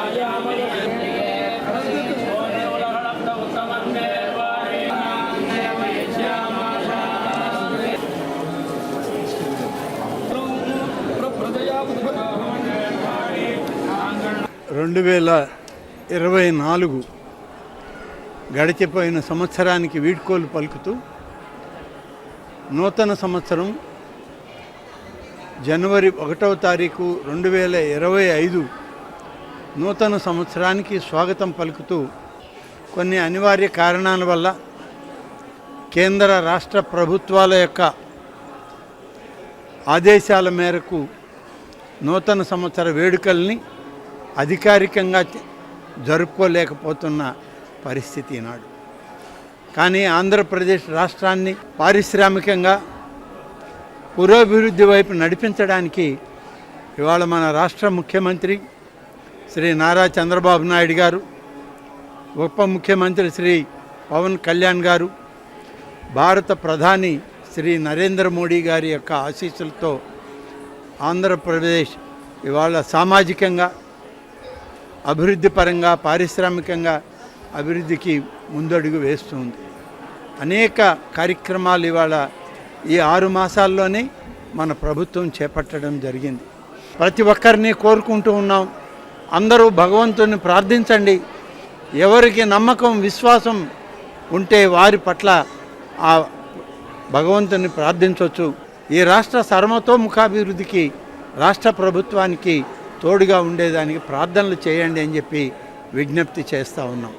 2024 గడిచిపోయిన సంవత్సరానికి వీడ్కోలు పలుకుతూ నూతన సంవత్సరం జనవరి 1వ తారీఖు 2025 నూతన సంవత్సరానికి స్వాగతం పలుకుతూ కొన్ని అనివార్య కారణాల వల్ల కేంద్ర రాష్ట్ర ప్రభుత్వాల యొక్క ఆదేశాల మేరకు నూతన సంవత్సర వేడుకల్ని అధికారికంగా జరుపుకోలేకపోతున్న పరిస్థితి నాడు. కానీ ఆంధ్రప్రదేశ్ రాష్ట్రాన్ని పారిశ్రామికంగా పురోభివృద్ధి వైపు నడిపించడానికి ఇవాళ మన రాష్ట్ర ముఖ్యమంత్రి శ్రీ నారా చంద్రబాబు నాయుడు గారు, ఉప ముఖ్యమంత్రి శ్రీ పవన్ కళ్యాణ్ గారు, భారత ప్రధాని శ్రీ నరేంద్ర మోడీ గారి యొక్క ఆశీస్సులతో ఆంధ్రప్రదేశ్ ఇవాళ సామాజికంగా, అభివృద్ధి పరంగా, పారిశ్రామికంగా అభివృద్ధికి ముందడుగు వేస్తుంది. అనేక కార్యక్రమాలు ఇవాళ ఈ 6 మాసాల్లోనే మన ప్రభుత్వం చేపట్టడం జరిగింది. ప్రతి ఒక్కరిని కోరుకుంటూ ఉన్నాం, అందరూ భగవంతుని ప్రార్థించండి. ఎవరికి నమ్మకం, విశ్వాసం ఉంటే వారి పట్ల ఆ భగవంతుని ప్రార్థించవచ్చు. ఈ రాష్ట్ర సర్వతోముఖాభివృద్ధికి రాష్ట్ర ప్రభుత్వానికి తోడుగా ఉండేదానికి ప్రార్థనలు చేయండి అని చెప్పి విజ్ఞప్తి చేస్తూ ఉన్నాం.